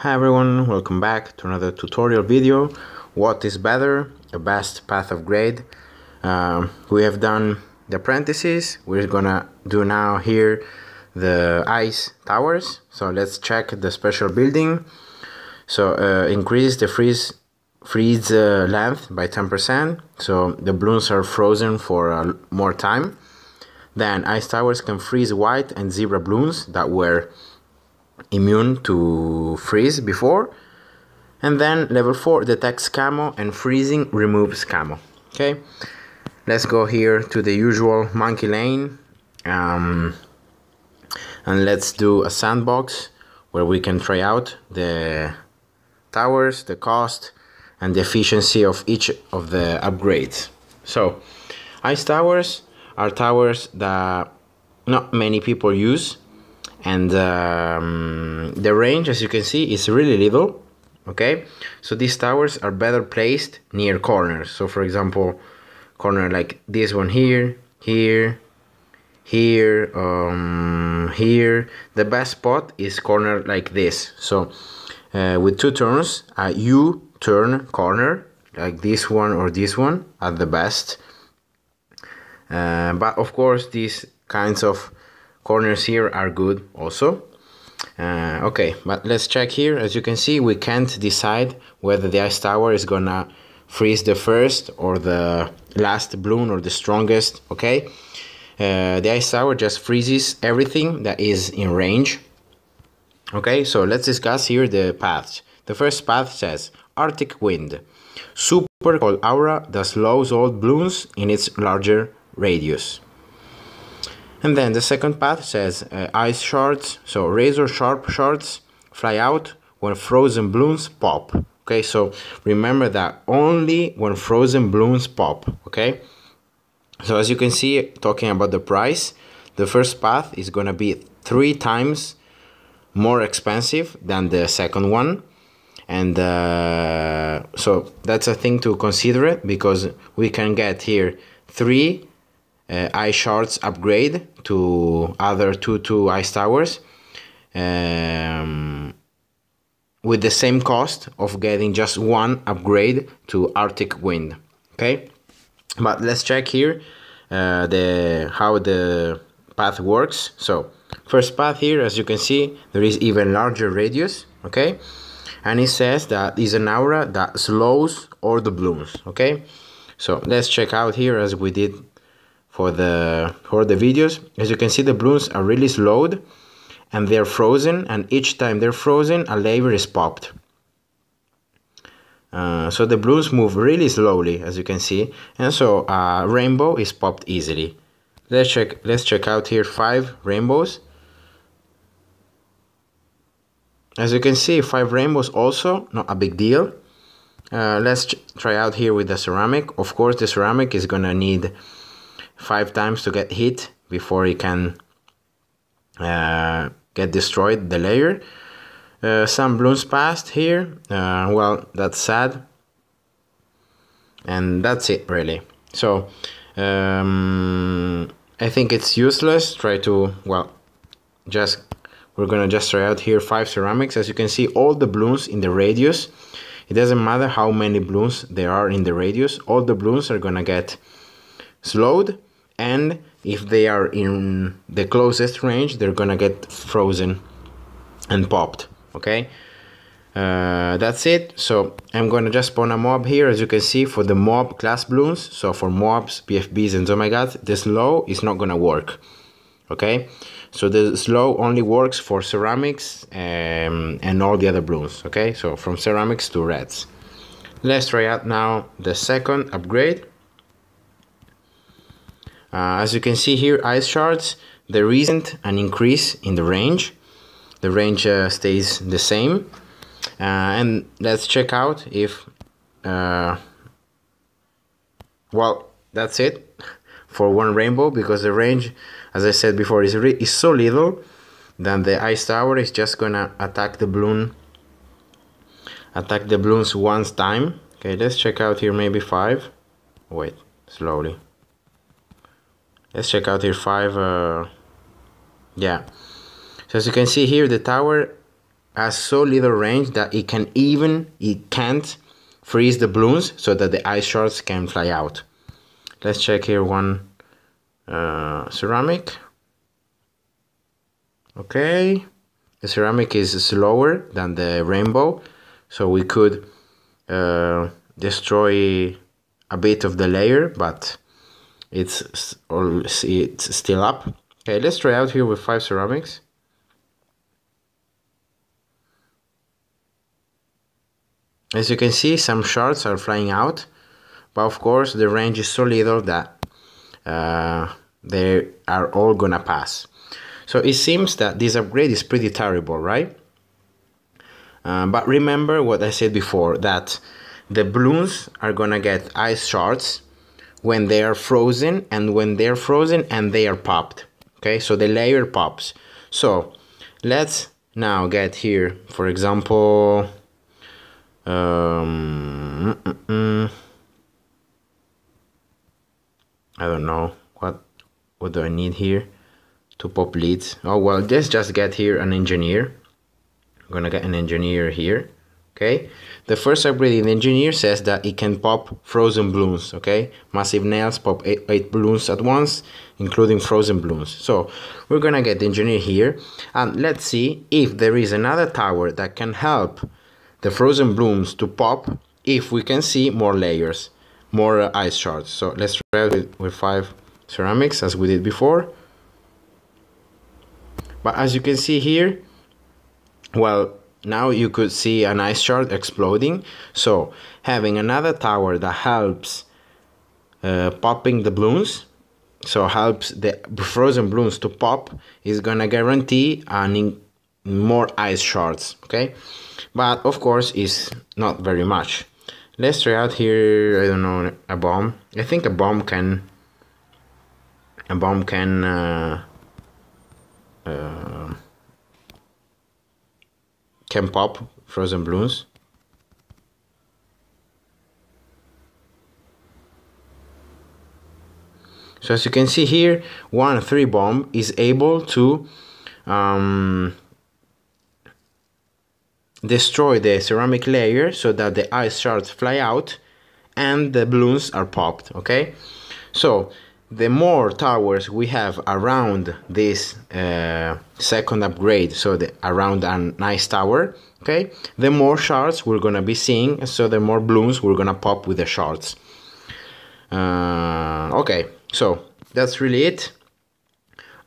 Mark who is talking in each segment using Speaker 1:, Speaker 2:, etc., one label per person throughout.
Speaker 1: Hi everyone, welcome back to another tutorial video. What is better? The best path upgrade. We have done the apprentices. We're gonna do now here the ice towers. So let's check the special building. So increase the freeze length by 10%. So the balloons are frozen for more time. Then ice towers can freeze white and zebra balloons that were immune to freeze before. And then level 4 detects camo and freezing removes camo. Okay, let's go here to the usual monkey lane, and let's do a sandbox where we can try out the towers, the cost and the efficiency of each of the upgrades. So ice towers are towers that not many people use, and the range, as you can see, is really little. Okay, so these towers are better placed near corners. So for example, corner like this one here, here, the best spot is corner like this. So with two turns, you turn corner like this one or this one are the best, but of course these kinds of corners here are good also. Okay, but let's check here. As you can see, we can't decide whether the ice tower is gonna freeze the first or the last balloon or the strongest. Okay, the ice tower just freezes everything that is in range. Okay, so let's discuss here the paths. The first path says Arctic Wind, super cold aura that slows all balloons in its larger radius. And then the second path says ice shards, so razor sharp shards fly out when frozen balloons pop. Okay, so remember that only when frozen balloons pop. Okay, so as you can see, talking about the price, the first path is gonna be 3 times more expensive than the second one, and so that's a thing to consider it, because we can get here 3 ice shards upgrade to other two ice towers with the same cost of getting just 1 upgrade to Arctic Wind. Okay, but let's check here how the path works. So first path here, as you can see, there is even larger radius. Okay, and it says that is an aura that slows all the balloons. Okay, so let's check out here as we did for the videos. As you can see, the balloons are really slowed and they're frozen, and each time they're frozen a layer is popped. So the balloons move really slowly, as you can see, and so a rainbow is popped easily. Let's check out here 5 rainbows. As you can see, 5 rainbows also, not a big deal. Let's try out here with the ceramic. Of course, the ceramic is gonna need 5 times to get hit before it can get destroyed, the layer. Some balloons passed here. Well, that's sad, and that's it really. So I think it's useless. We're gonna just try out here 5 ceramics. As you can see, all the balloons in the radius, it doesn't matter how many balloons there are in the radius, all the balloons are gonna get slowed, and if they are in the closest range, they're gonna get frozen and popped. Okay, that's it. So I'm gonna just spawn a mob here, as you can see, for the mob class balloons. So for mobs, PFBs and oh my god, the slow is not gonna work. Okay, so the slow only works for ceramics and all the other balloons. Okay, so from ceramics to reds. Let's try out now the second upgrade. As you can see here, ice shards, there isn't an increase in the range. The range stays the same. And let's check out if well, that's it for 1 rainbow, because the range, as I said before, is so little that the ice tower is just gonna attack the balloons 1 time. Okay, let's check out here maybe 5. Wait, slowly. Let's check out here 5. Yeah, so as you can see here, the tower has so little range that it can't freeze the balloons so that the ice shards can fly out. Let's check here one ceramic. Okay, the ceramic is slower than the rainbow, so we could destroy a bit of the layer, but it's still up. Okay, let's try out here with 5 ceramics. As you can see, some shards are flying out, but of course the range is so little that they are all gonna pass. So it seems that this upgrade is pretty terrible, right? But remember what I said before, that the balloons are gonna get ice shards when they are frozen, and when they're frozen and they are popped. Okay, so the layer pops. So let's now get here, for example, I don't know what do I need here to pop leads. Oh well, let's just get here an engineer. I'm gonna get an engineer here. Okay, the first upgrade in the engineer says that it can pop frozen balloons. Okay, massive nails pop 8 balloons at once, including frozen balloons. So we're gonna get the engineer here, and let's see if there is another tower that can help the frozen balloons to pop, if we can see more layers, more ice shards. So let's try it with 5 ceramics as we did before. But as you can see here, well, now you could see an ice shard exploding. So having another tower that helps popping the balloons, so helps the frozen balloons to pop, is gonna guarantee more ice shards. Okay, but of course it's not very much. Let's try out here, I don't know, a bomb. I think a bomb can pop frozen balloons. So as you can see here, 1-3 bomb is able to destroy the ceramic layer so that the ice shards fly out and the balloons are popped. Okay, so the more towers we have around this second upgrade, so around a nice tower, okay, the more shards we're gonna be seeing, so the more balloons we're gonna pop with the shards. Okay, so that's really it.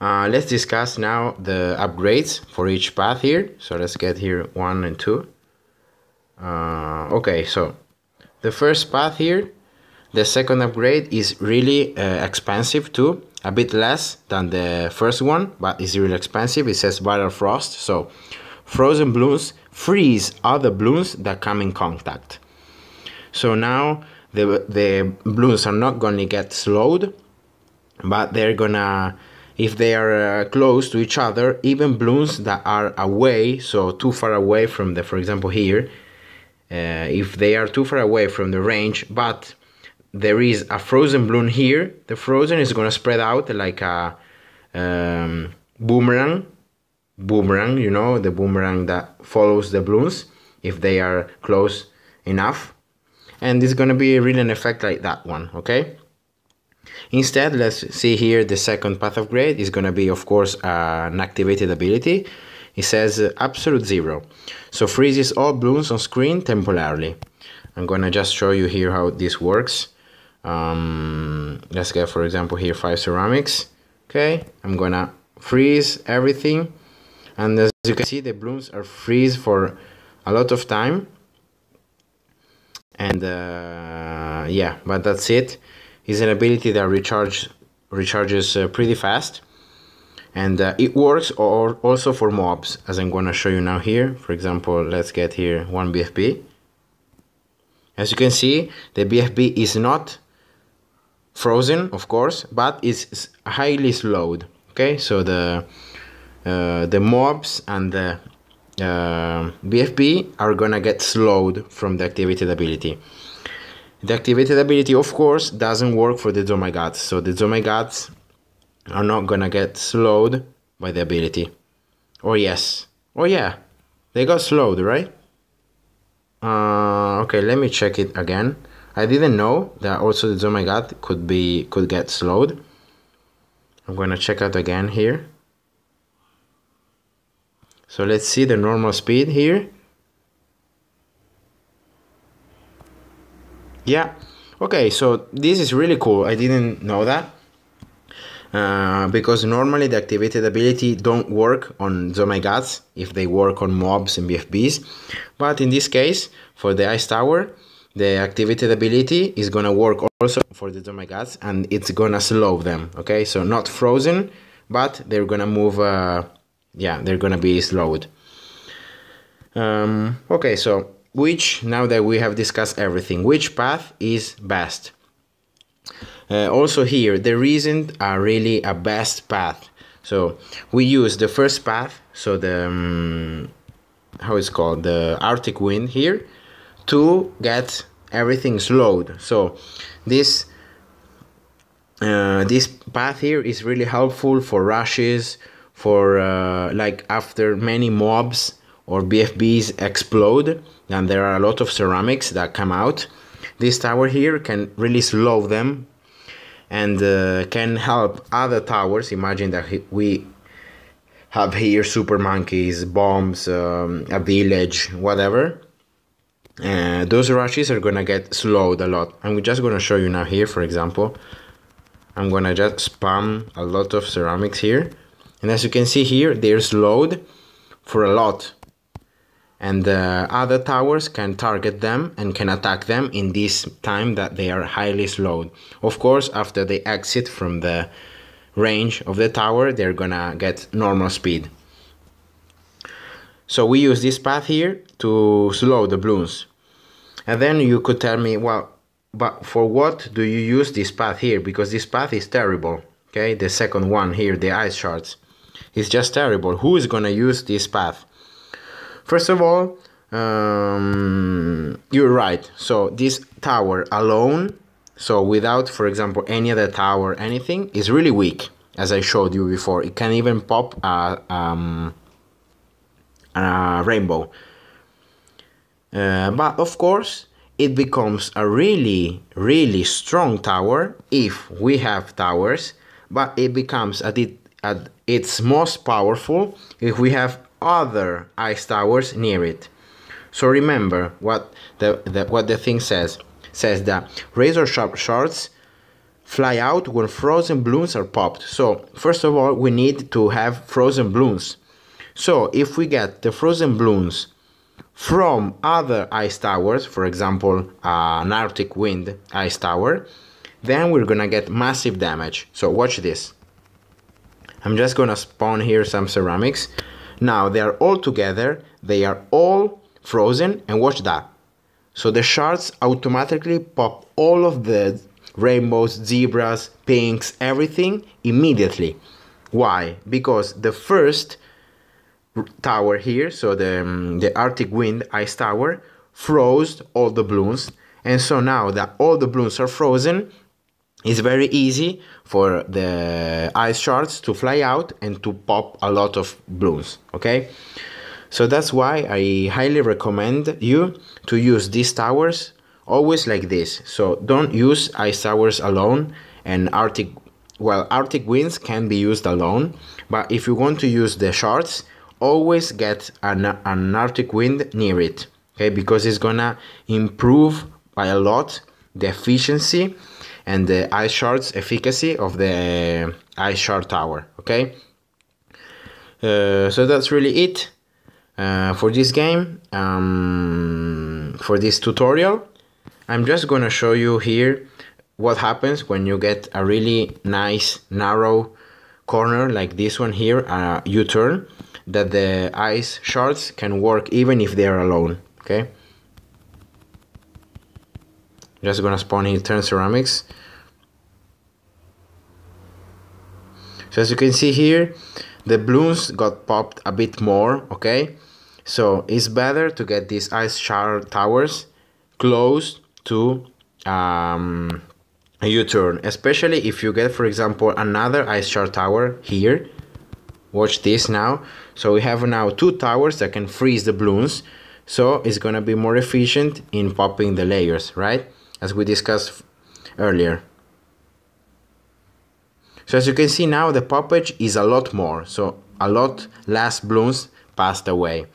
Speaker 1: Let's discuss now the upgrades for each path here. So let's get here 1 and 2. Okay, so the first path here, the second upgrade is really expensive too, a bit less than the first one, but it's really expensive. It says Battle Frost, so frozen balloons freeze other balloons that come in contact. So now the balloons are not gonna get slowed, but they're gonna, if they are close to each other, even balloons that are away, so too far away from the, for example here, if they are too far away from the range, but there is a frozen balloon here, the frozen is going to spread out like a boomerang, you know, the boomerang that follows the balloons if they are close enough, and it's going to be really an effect like that one. Okay, instead, let's see here, the second path upgrade is going to be, of course, an activated ability. It says absolute 0, so freezes all balloons on screen temporarily. I'm going to just show you here how this works. Let's get, for example, here 5 ceramics. Okay, I'm gonna freeze everything, and as you can see, the balloons are freeze for a lot of time, and yeah, but that's it. It's an ability that recharges pretty fast, and it works also for mobs, as I'm gonna show you now here. For example, let's get here 1 BFB. As you can see, the BFB is not frozen, of course, but it's highly slowed. Okay, so the mobs and the BFB are gonna get slowed from the activated ability. The activated ability, of course, doesn't work for the Zomagods, so the Zomagods are not gonna get slowed by the ability. Oh yes, oh yeah, They got slowed, right? Okay, let me check it again. I didn't know that also the Oh My God could get slowed. I'm gonna check out again here. So let's see the normal speed here. Yeah, okay, so this is really cool. I didn't know that. Because normally the activated ability don't work on Zomagats if they work on mobs and BFBs, but in this case for the Ice Tower the activated ability is gonna work also for the Zomagats and it's gonna slow them. Okay, so not frozen, but they're gonna move, yeah, they're gonna be slowed. Okay, so now that we have discussed everything, which path is best? Also here, there isn't really a best path. So we use the first path, so the, how it's called, the Arctic Wind here, to get everything slowed. So this path here is really helpful for rushes, for like after many mobs or BFBs explode, and there are a lot of ceramics that come out. This tower here can really slow them and can help other towers. Imagine that we have here super monkeys, bombs, a village, whatever. Those rushes are gonna get slowed a lot. I'm just gonna show you now here, for example. I'm gonna just spam a lot of ceramics here. And as you can see here, they're slowed for a lot. And other towers can target them and can attack them in this time that they are highly slowed. Of course, after they exit from the range of the tower, they're gonna get normal speed. So we use this path here to slow the balloons. And then you could tell me, well, but for what do you use this path here? Because this path is terrible. Okay, the second one here, the ice shards, it's just terrible. Who is gonna use this path? First of all, you're right. So this tower alone, so without, for example, any other tower, anything, is really weak. As I showed you before, it can even pop a rainbow. But of course, it becomes a really, really strong tower if we have towers. But it becomes at its most powerful if we have other ice towers near it. So remember what the thing says that razor sharp shards fly out when frozen balloons are popped. So first of all, we need to have frozen balloons. So if we get the frozen balloons from other ice towers, for example an Arctic Wind ice tower, then we're gonna get massive damage. So watch this. I'm just gonna spawn here some ceramics. Now they are all together, they are all frozen, and watch that. So the shards automatically pop all of the rainbows, zebras, pinks, everything immediately. Why? Because the first tower here, so the Arctic Wind ice tower, froze all the balloons, and so now that all the balloons are frozen, it's very easy for the ice shards to fly out and to pop a lot of balloons. Okay, so that's why I highly recommend you to use these towers always like this. So don't use ice towers alone, and Arctic winds can be used alone, but if you want to use the shards, always get an Arctic wind near it. Okay, because it's gonna improve by a lot the efficiency and the ice shards efficacy of the ice shard tower. Okay, so that's really it for this game, for this tutorial. I'm just gonna show you here what happens when you get a really nice narrow corner like this one here, U-turn, that the ice shards can work even if they are alone. Okay, just gonna spawn here 10 ceramics. So as you can see here, the balloons got popped a bit more. Okay, so it's better to get these ice shard towers close to a U-turn, especially if you get, for example, another ice shard tower here. watch this now. So we have now 2 towers that can freeze the balloons, so it's gonna be more efficient in popping the layers, right? As we discussed earlier. So as you can see now, the poppage is a lot more, so a lot less balloons passed away.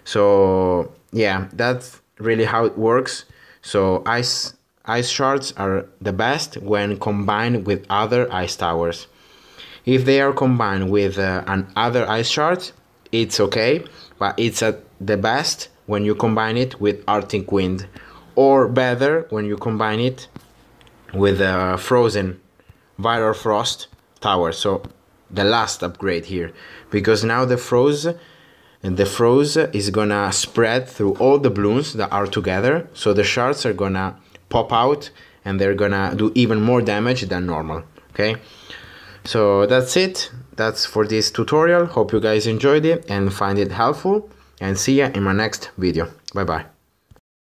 Speaker 1: So yeah, that's really how it works. So ice shards are the best when combined with other ice towers. If they are combined with other ice shards, it's okay, but it's the best when you combine it with Arctic Wind, or better when you combine it with frozen Viral Frost tower. So the last upgrade here, because now the froze is gonna spread through all the balloons that are together, so the shards are gonna pop out and they're gonna do even more damage than normal. Okay, so that's it. That's for this tutorial. Hope you guys enjoyed it and find it helpful, and see ya in my next video. Bye bye.